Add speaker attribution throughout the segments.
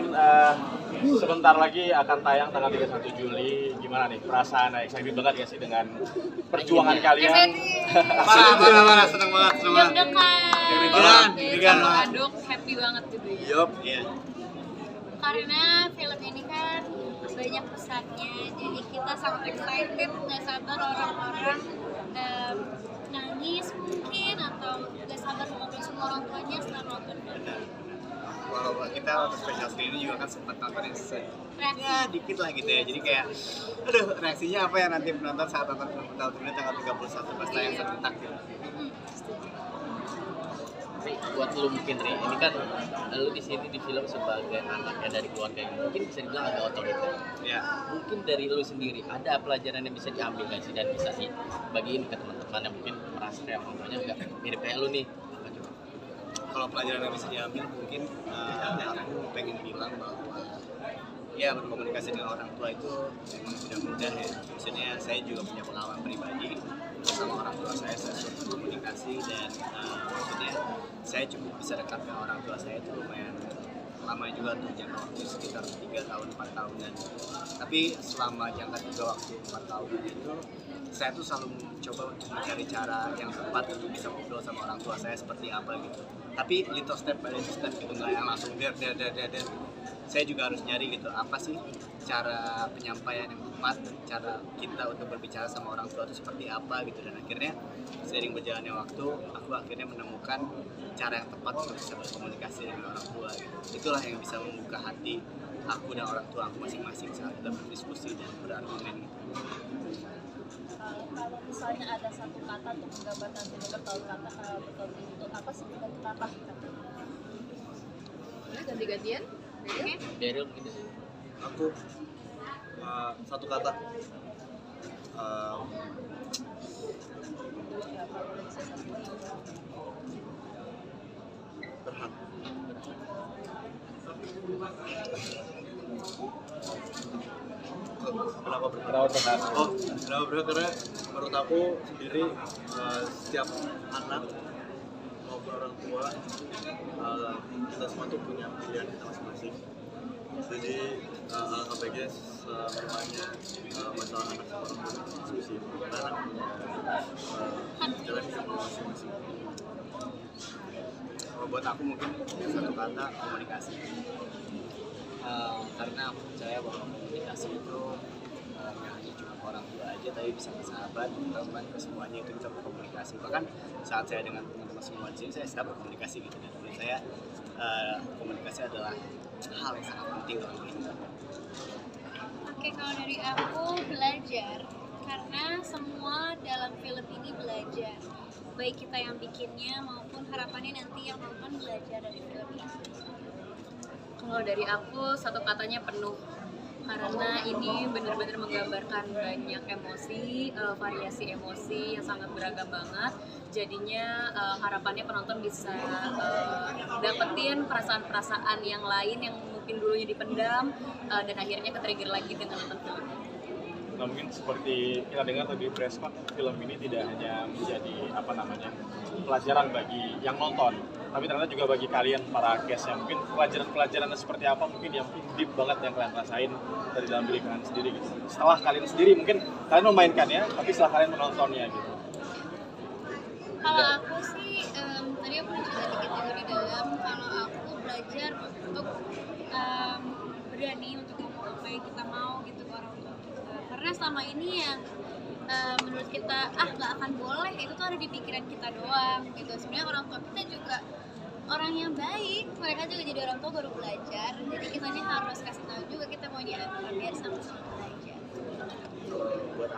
Speaker 1: kemarin sebentar lagi akan tayang tanggal 31 Juli. Gimana nih perasaan? Excited banget ya sih dengan perjuangan kalian?
Speaker 2: Marah, seneng banget.
Speaker 3: Deg-degan, aduk, happy banget gitu ya.
Speaker 2: Yup.
Speaker 3: Karena film ini kan banyak pesannya, jadi kita sangat excited, nggak sabar orang-orang nangis mungkin atau nggak sabar ngobrol sama orang tuanya setelah nonton film.
Speaker 2: Kalau kita waktu special screen ini juga kan sempat nonton yang ya dikit lah gitu ya, jadi kayak aduh reaksinya apa ya nanti penonton saat nonton film tahun ini tanggal 31 pas tayang serentak gitu.
Speaker 4: Tapi buat lu mungkin Ri, ini kan lu di sini di film sebagai anaknya dari keluarga yang mungkin bisa dibilang agak otoriter.
Speaker 2: Ya.
Speaker 4: Mungkin dari lu sendiri ada pelajaran yang bisa diambil nggak sih dan bisa dibagiin ke teman-teman yang mungkin merasa kayak orang tuanya nggak mirip kayak lu nih? Apa coba?
Speaker 2: Kalau pelajaran yang bisa diambil mungkin aku pengen bilang bahwa ya berkomunikasi dengan orang tua itu memang tidak mudah ya. Maksudnya saya juga punya pengalaman pribadi bersama orang tua saya sudah berkomunikasi dan maksudnya saya cukup bisa dekat dengan orang tua saya itu lumayan lama juga untuk jangka waktu sekitar 3 tahun 4 tahunan. Tapi selama jangka juga waktu 4 tahunan itu saya tuh selalu mencoba untuk mencari cara yang tepat untuk bisa ngobrol sama orang tua saya seperti apa gitu. Tapi little step by little step gitu, nggak yang langsung der. Saya juga harus nyari gitu, apa sih cara penyampaian yang tepat, cara kita untuk berbicara sama orang tua itu seperti apa gitu. Dan akhirnya seiring berjalannya waktu, aku akhirnya menemukan cara yang tepat untuk bisa berkomunikasi dengan orang tua gitu. Itulah yang bisa membuka hati aku dan orang tua aku masing-masing saat kita berdiskusi dan berargumen gitu.
Speaker 5: Kalau misalnya ada satu kata untuk menggambarkan film bertahun-kata itu apa sih kata?
Speaker 3: Ganti-gantian? Oke.
Speaker 4: Daryl gitu sih.
Speaker 2: Aku satu kata berhak. Kenapa berhak? Kenapa berhak? Karena menurut aku sendiri setiap anak maupun orang tua kita semua tuh punya pilihan kita masing-masing. Jadi alangkah baiknya semuanya masalah anak sama orang tua diskusi karena jalan hidup masing-masing. Kalau buat aku mungkin satu kata komunikasi. Karena aku percaya bahwa komunikasi itu nggak hanya cuma ke orang tua aja, tapi bisa ke sahabat, teman, ke semuanya itu bisa berkomunikasi. Bahkan saat saya dengan teman-teman semua di sini, saya sedang berkomunikasi gitu. Dan menurut saya komunikasi adalah hal yang sangat penting dalam hidup.
Speaker 3: Oke, kalau dari aku belajar, karena semua dalam film ini belajar, baik kita yang bikinnya maupun harapannya nanti yang nonton belajar dari film ini.
Speaker 5: Kalau dari aku satu katanya penuh, karena ini benar-benar menggambarkan banyak emosi, variasi emosi yang sangat beragam banget. Jadinya harapannya penonton bisa dapetin perasaan-perasaan yang lain yang mungkin dulunya dipendam dan akhirnya ke-trigger lagi dengan nonton film.
Speaker 1: Nah, mungkin seperti kita dengar tadi preskon, film ini tidak hanya menjadi pelajaran bagi yang nonton, tapi ternyata juga bagi kalian para guest yang mungkin pelajaran-pelajarannya seperti apa mungkin yang deep banget yang kalian rasain dari dalam diri kalian sendiri gitu. Setelah kalian sendiri mungkin kalian memainkannya, tapi setelah kalian menontonnya gitu.
Speaker 3: Kalau aku sih, tadi aku udah cerita dikit juga di dalam, kalau aku belajar untuk berani untuk ngomong apa yang kita mau gitu ke orang tua kita. Karena selama ini yang menurut kita nggak akan boleh, itu tuh ada di pikiran kita doang gitu. Sebenarnya orang tua kita juga orang yang baik, mereka juga jadi orang tua baru belajar, jadi kita ini harus kasih tahu juga kita maunya apa biar sama-sama belajar.
Speaker 2: Buat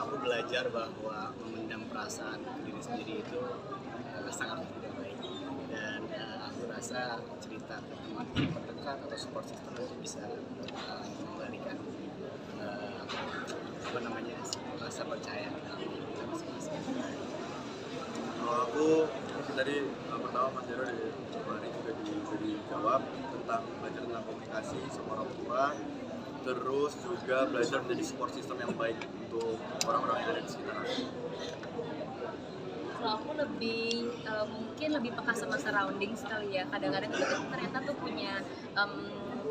Speaker 2: aku belajar bahwa memendam perasaan diri sendiri itu sangat tidak baik, dan aku rasa cerita ke teman terdekat atau support system itu bisa memberikan rasa percaya kita masing-masing.
Speaker 6: Kalau aku tadi pertama Mas Jero di juga dijawab tentang belajar tentang komunikasi sama orang tua, terus juga belajar menjadi support system yang baik untuk orang-orang yang ada di sekitar aku.
Speaker 5: kalau aku lebih mungkin lebih peka sama surrounding sekali ya. Kadang-kadang kita tuh ternyata tuh punya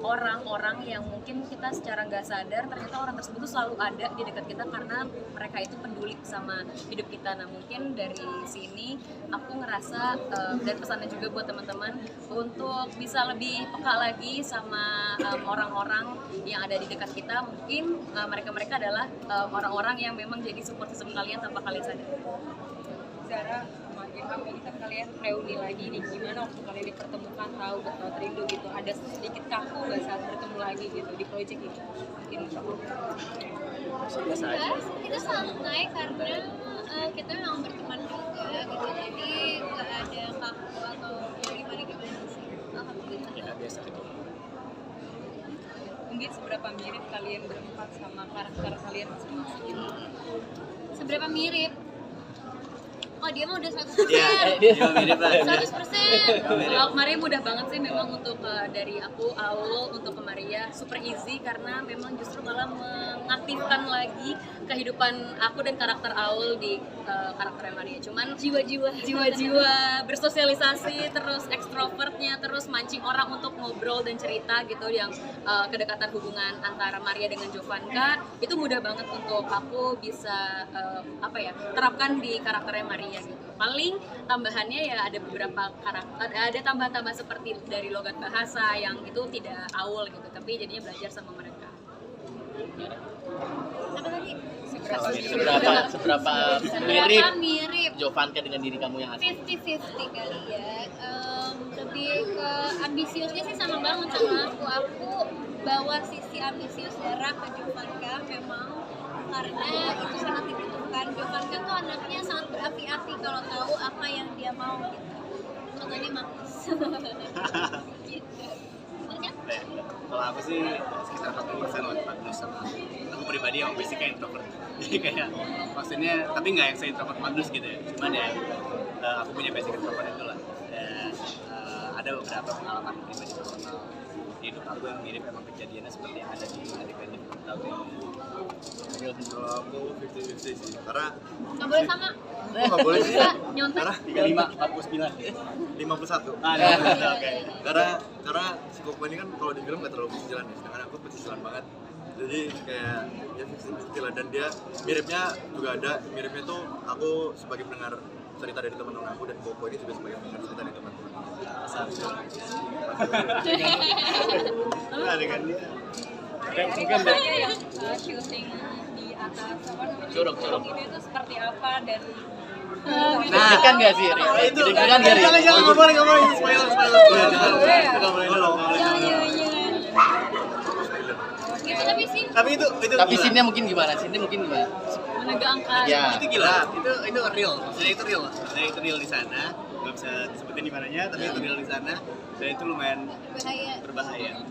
Speaker 5: orang-orang yang mungkin kita secara nggak sadar ternyata orang tersebut tuh selalu ada di dekat kita karena mereka itu peduli sama hidup kita. Nah mungkin dari sini aku ngerasa dan pesannya juga buat teman-teman untuk bisa lebih peka lagi sama orang-orang yang ada di dekat kita. Mungkin mereka-mereka adalah orang-orang yang memang jadi support system kalian tanpa kalian sadar.
Speaker 7: Zara sama Ilham ini kan kalian reuni lagi nih, gimana waktu kalian dipertemukan tahu Bertaut Rindu gitu, ada sedikit kaku nggak saat bertemu lagi gitu di project ini? Mungkin
Speaker 2: biasa aja.
Speaker 3: Kita santai karena kita memang berteman juga gitu, jadi nggak ada kaku atau gimana sih. Alhamdulillah.
Speaker 2: Ya biasa aja.
Speaker 7: mungkin seberapa mirip kalian berempat sama karakter kalian masing-masing gitu?
Speaker 3: Seberapa mirip? Oh dia mah udah 100%.
Speaker 2: Dia mirip lah.
Speaker 3: 100%.
Speaker 5: Kalau Maria mudah banget sih memang untuk dari aku Aul untuk ke Maria super easy karena memang justru malah mengaktifkan lagi kehidupan aku dan karakter Aul di karakter Maria. Cuman jiwa-jiwa bersosialisasi terus ekstrovertnya terus mancing orang untuk ngobrol dan cerita gitu yang kedekatan hubungan antara Maria dengan Jovanka itu mudah banget untuk aku bisa terapkan di karakternya Maria gitu. Paling tambahannya ya ada beberapa karakter, ada tambahan-tambahan seperti dari logat bahasa yang itu tidak Aul gitu, tapi jadinya belajar sama mereka.
Speaker 3: Apa tadi?
Speaker 4: Seberapa mirip
Speaker 3: Mirip.
Speaker 4: Jovanka dengan diri kamu yang asli?
Speaker 3: 50-50 kali ya. Lebih ke ambisiusnya sih sama banget sama aku. Aku bawa sisi ambisius Zara ke Jovanka memang karena itu sangat dibutuhkan. Jovanka tuh anaknya sangat berapi-api kalau tahu apa yang dia mau gitu. Contohnya Magnus. Gitu.
Speaker 2: Kalau aku sih sekitar 40% lah Magnus sama aku pribadi yang basicnya introvert. Jadi kayak maksudnya tapi nggak yang se-introvert Magnus gitu ya. Cuman ya aku punya basic introvert itu lah. Dan ada beberapa pengalaman pribadi personal di hidup aku yang mirip emang kejadiannya seperti yang ada di adegan Bertaut Rindu.
Speaker 6: Kalau aku 50-50 sih, karena
Speaker 3: Nggak boleh sama.
Speaker 6: nggak boleh sih.
Speaker 3: Bisa nyontek.
Speaker 6: Karena
Speaker 2: 35, 49.
Speaker 6: 51.
Speaker 2: Ah, oke.
Speaker 6: Karena si Koko ini kan kalau di film nggak terlalu pesisilan ya, sedangkan aku pesisilan banget. Jadi kayak ya pesisilan dan dia miripnya juga ada, miripnya tuh aku sebagai pendengar cerita dari teman-teman aku dan Koko ini juga sebagai pendengar cerita dari teman-teman.
Speaker 2: Adegan dia.
Speaker 1: Oke, mungkin dari
Speaker 7: Syuting di atas apa namanya?
Speaker 4: Curug.
Speaker 7: Ini tuh seperti apa dan
Speaker 4: Deg-degan nggak sih, Ri?
Speaker 2: Itu
Speaker 4: Deg-degan nggak, Ri?
Speaker 2: jangan nggak boleh spoiler. Nggak boleh dong.
Speaker 3: Gitu tapi sih
Speaker 2: Tapi itu
Speaker 4: Tapi
Speaker 2: gila.
Speaker 4: scene-nya mungkin gimana?
Speaker 5: Menegangkan.
Speaker 4: Ya.
Speaker 2: Itu gila, itu real, maksudnya itu real, di sana, nggak bisa disebutin di mananya, tapi itu real di sana, dan itu lumayan berbahaya.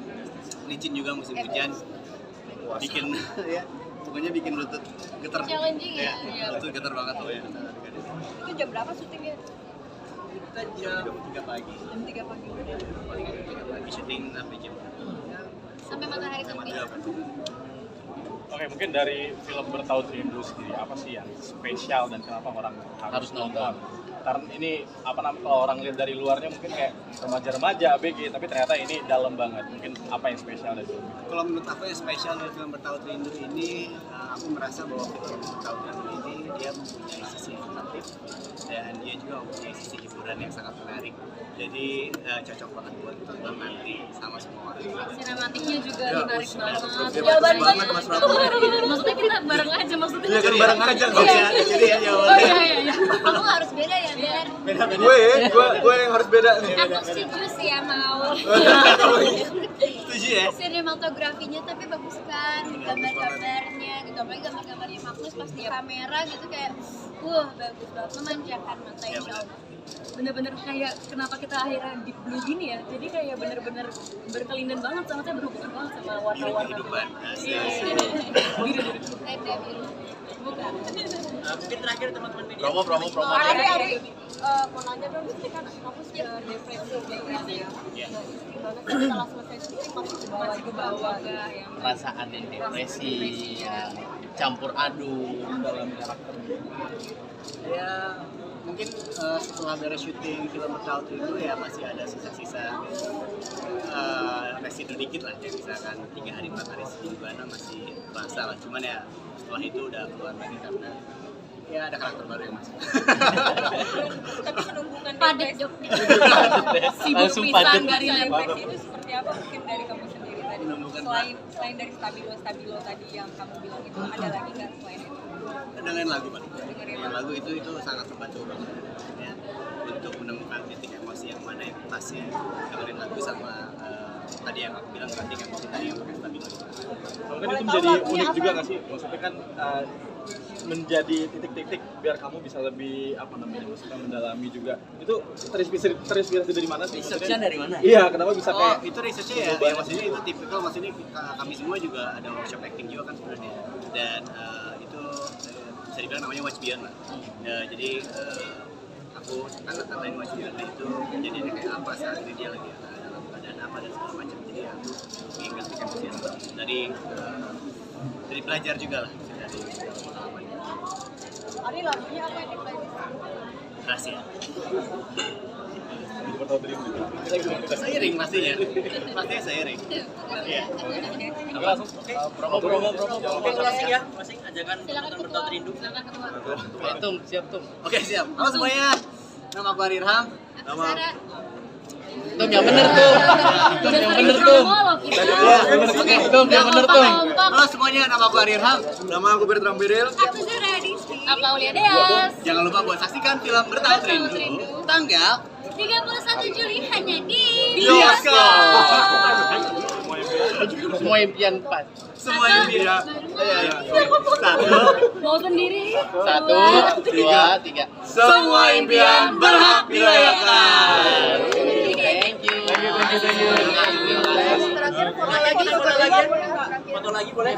Speaker 2: Licin juga musim hujan, bikin ya, pokoknya bikin lutut getar.
Speaker 3: Challenging ya?
Speaker 2: Iya, lutut getar banget tuh ya.
Speaker 7: itu jam berapa syutingnya?
Speaker 2: Kita jam 3 pagi,
Speaker 7: Jam 3 pagi.
Speaker 2: paling 3 pagi syuting sampai jam
Speaker 3: sampai matahari terbit.
Speaker 1: Oke, mungkin dari film Bertaut Rindu sendiri apa sih yang spesial dan kenapa orang harus nonton? Karena ini kalau orang lihat dari luarnya mungkin kayak remaja-remaja ABG, tapi ternyata ini dalam banget. Mungkin apa yang spesial dari film ini?
Speaker 2: Kalau menurut aku yang spesial dari film Bertaut Rindu ini, aku merasa bahwa film Bertaut Rindu ini dia mempunyai sisi edukatif dan dia juga mempunyai sisi hiburan yang sangat menarik. Jadi cocok banget buat ditonton nanti sama semua orang.
Speaker 5: Sinematiknya juga menarik banget.
Speaker 6: Jawabannya banget Mas Rabu.
Speaker 5: Maksudnya kita bareng aja maksudnya.
Speaker 6: Iya kan bareng aja nggak
Speaker 2: Iya,
Speaker 6: usah.
Speaker 2: jadi ya
Speaker 5: Oh
Speaker 2: jawabannya.
Speaker 5: iya.
Speaker 3: Kamu harus beda ya, Ber.
Speaker 6: Gue yang harus beda nih.
Speaker 3: Aku setuju sih ya mau.
Speaker 2: Setuju ya?
Speaker 3: Sinematografinya tapi bagus kan, gambar-gambarnya gitu, apalagi gambar-gambarnya Magnus pas di kamera gitu kayak bagus banget, memanjakan mata
Speaker 2: Iya,
Speaker 3: insya Allah.
Speaker 5: Bener-bener kayak kenapa kita akhirnya di blue gini ya, jadi kayak bener-bener berkelindan banget sama saya, berhubungan banget sama warna-warna
Speaker 2: Kehidupan.
Speaker 5: Iya.
Speaker 3: Biru.
Speaker 5: Bukan.
Speaker 2: Mungkin terakhir teman-teman media.
Speaker 4: Promo.
Speaker 7: Ari, mau nanya dong, ini kan kamu sudah depresi ya.
Speaker 2: Iya.
Speaker 7: Gimana sih setelah selesai syuting masih ke bawah gak yang
Speaker 4: Perasaan yang depresi, yang campur aduk dalam karakter.
Speaker 2: Ya mungkin setelah beres syuting film Bertaut itu ya masih ada sisa-sisa residu dikit lah, kayak misalkan 3 hari 4 hari semingguan masih terasa lah, cuman ya setelah itu udah keluar lagi karena ya ada karakter baru yang masuk.
Speaker 7: Tapi penumpukan
Speaker 3: Padet
Speaker 7: depresi,
Speaker 3: joknya.
Speaker 5: Sibuk
Speaker 4: Langsung
Speaker 5: pisan
Speaker 4: padet.
Speaker 5: dari
Speaker 7: depresi itu seperti apa mungkin dari kamu sendiri tadi?
Speaker 2: Penumpukan
Speaker 7: Selain dari stabilo tadi yang kamu bilang itu, ada lagi nggak selain itu?
Speaker 2: Dengerin lagu Pak. Dengerin lagu itu sangat membantu banget ya, untuk menemukan titik emosi yang mana yang pas ya. Dengerin lagu sama tadi yang aku bilang berarti emosi tadi yang pakai stabilo.
Speaker 1: Mungkin itu menjadi unik juga nggak sih? Maksudnya kan menjadi titik-titik biar kamu bisa lebih apa namanya, maksudnya mendalami juga. Itu terinspirasi dari mana sih?
Speaker 4: Research-nya dari mana?
Speaker 1: Iya, kenapa bisa
Speaker 2: Oh,
Speaker 1: kayak
Speaker 2: itu research-nya ya, maksudnya itu tipikal, maksudnya kami semua juga ada workshop acting juga kan sebenarnya, dan itu bisa dibilang namanya watch beyond lah. Jadi aku kata-katain watch beyond itu kejadiannya kayak apa saat ini, dia lagi dalam keadaan apa dan segala macam. Jadi aku mengingat emosi dari belajar juga lah dari pengalaman.
Speaker 7: Ari, lagunya apa yang dipelajari?
Speaker 2: Rahasia.
Speaker 1: Bertaut Rindu.
Speaker 2: Seiring pastinya seiring. Iya.
Speaker 4: Promo.
Speaker 2: Oke, closing ya.
Speaker 3: Silakan ketua. Silakan ketua.
Speaker 4: Tum, siap Tum.
Speaker 2: Oke, siap. Halo semuanya. Nama aku Ari Irham.
Speaker 3: Aku Sarah.
Speaker 4: Tum yang bener Tum. Tum yang bener Tum. Oke, Tum yang bener Tum.
Speaker 2: Halo semuanya, nama aku Ari Irham.
Speaker 6: Nama aku Bertram Biril.
Speaker 3: Aku Zara Adisti.
Speaker 5: Aku Aulia Deas.
Speaker 2: Jangan lupa buat saksikan film Bertaut Rindu tanggal
Speaker 3: 31 Juli hanya di
Speaker 2: bioskop.
Speaker 4: Semua impian pas.
Speaker 2: Semua impian. Satu,
Speaker 5: Mau sendiri?
Speaker 4: 1, 2, 3.
Speaker 2: semua impian berhak dirayakan.
Speaker 4: Thank you.
Speaker 3: Terakhir foto lagi.
Speaker 2: Foto lagi boleh?